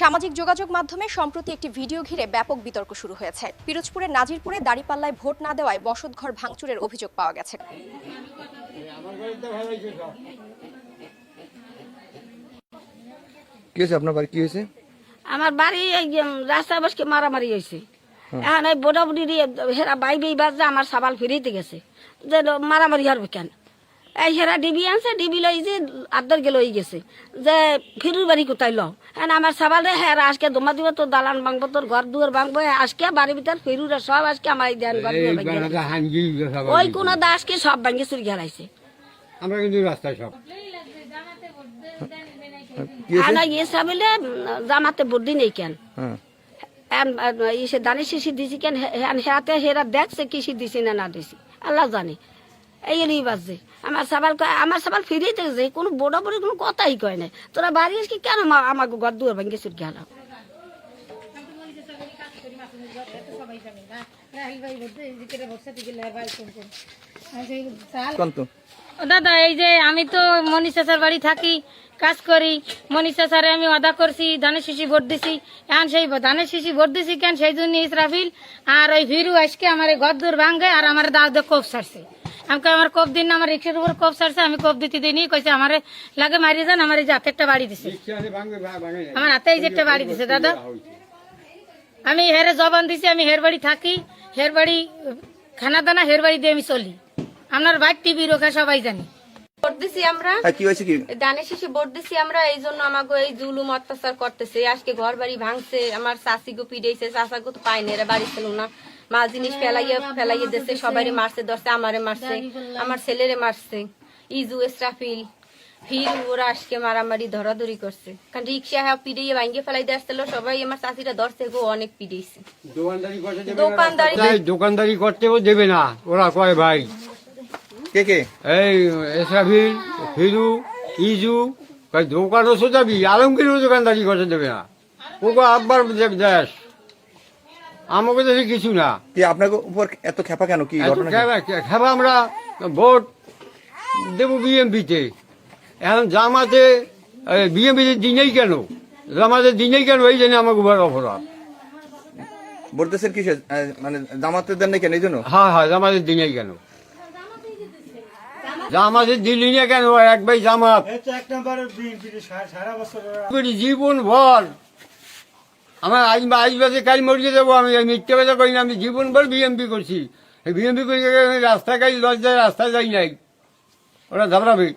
সামাজিক যোগাযোগ মাধ্যমে সম্প্রতি একটি ভিডিও ঘিরে ব্যাপক বিতর্ক শুরু হয়েছে। পিরোজপুরের নাজিরপুরে দাঁড়িপাল্লায় ভোট না দেওয়ায় বসতঘর ভাঙচুরের অভিযোগ পাওয়া গেছে। কি হয়েছে আপনার বাড়ি? কি হয়েছে? আমার বাড়ি এই রাস্তায় বসকে মারামারি হয়েছে। এখন এই বোটাবুটি হেরা বাইবেই বাজে আমার সাবাল ফিরিতে গেছে যে মারামারি হারবে কেন। এই হেরা ডিবি আনছে, ডিবি লই যে আদার গেল হয়ে গেছে যে ফিরুর বাড়ি কোথায় ল। হ্যাঁ আমার সাবালে হেরা আজকে দমা দিব, তোর দালান ভাঙবো, তোর ঘর দুয়ার ভাঙবো। আজকে বাড়ির ভিতর ফিরুরা সব আজকে আমার দেন ঘর ওই কোন আজকে সব ভাঙে চুরি গেলাইছে। আমরা কিন্তু রাস্তায় সব জামাতে ভোট নেই কেন দানি শিশি দিছি কেন হেরাতে হেরা দেখছে কিসি দিছি না দিছি আল্লাহ জানে। এই এলি বাজছে আমার সাবাল ফিরিয়ে দেখছে কোনো বড় বড় কোনো কথাই কয় নাই। তোরা বাড়ি আসকি কেন আমাকে ঘর দুয়ার ভাঙ্গে চুর গেল। দাদা এই যে আমি তো মনীষা স্যার বাড়ি থাকি, কাজ করি। মনীষা স্যারে আমি ওয়াদা করছি ধানের শিশি ভোট দিছি। এখন সেই ধানের শিশি ভোট দিছি কেন সেই জন্য ইসরাফিল আর ওই ভিরু আজকে আমার ঘর দূর ভাঙ্গে আর আমার দাদা কোপ ছাড়ছে। আমাকে আমার কোপ দিন না, আমার রিক্সার উপর কোপ ছাড়ছে। আমি কোপ দিতে দিইনি, কইছে আমার লাগে মারি যান। আমার এই যে হাতে একটা বাড়ি দিছে, আমার হাতে এই যে একটা বাড়ি দিছে। দাদা আমি হেরে জবান দিছি, আমি হের বাড়ি থাকি, হের বাড়ি খানা দানা হের বাড়ি দিয়ে আমি চলি। আপনার ভাই টিভি রোখা সবাই জানি। ভোট দিছি আমরা, কি হয়েছে? কি দানে শেষে ভোট দিছি আমরা, এই জন্য আমাকে এই জুলুম অত্যাচার করতেছে। আজকে ঘর বাড়ি ভাঙছে, আমার চাষিগো পিড়েছে, চাষাগো তো পাইনি, এরা বাড়ি ছিল না। মাল জিনিস ফেলাইয়ে দিচ্ছে, সবাই মারছে, ধরছে, আমারে মারছে, আমার ছেলেরে মারছে। ইজু ইসরাফিল ফির ওরা আজকে মারামারি ধরাধরি করছে, কারণ রিক্সা পিড়িয়ে ভাঙ্গে ফেলাই দিয়ে আসছিল সবাই। আমার চাষিরা ধরছে গো, অনেক পিড়িয়েছে। দোকানদারি করতেও দেবে না ওরা, কয় ভাই কে কে? এই এসরাফিল, ফিরু, ইজু দোকানও সোজাবি, আলমগীরও দোকানদারি করতে দেবে না। ওকে আব্বার দেশ, আমাকে দেশে কিছু না। কি আপনার উপর এত খেপা কেন? কি ঘটনা? খেপা আমরা ভোট দেবো বিএমপিতে। এখন জামাতে বিএমপিতে দিনেই কেন, জামাতে দিনেই কেন, এই জন্য আমাকে উপর অপরাধ। বলতেছেন কি মানে জামাতে দেন না কেন এই জন্য? হ্যাঁ হ্যাঁ, জামাতের দিনেই কেন, জামাতের দিলি না কেন? এক ভাই জামাত জীবন ভর আমার আজ বাজে কাল মরিয়ে দেবো। আমি মিথ্যে কথা করি না, আমি জীবন ভর বিএমপি করছি। বিএমপি করে রাস্তায় কাজ লজ্জায় রাস্তায় যাই নাই, ওরা ঝাবড়াবে।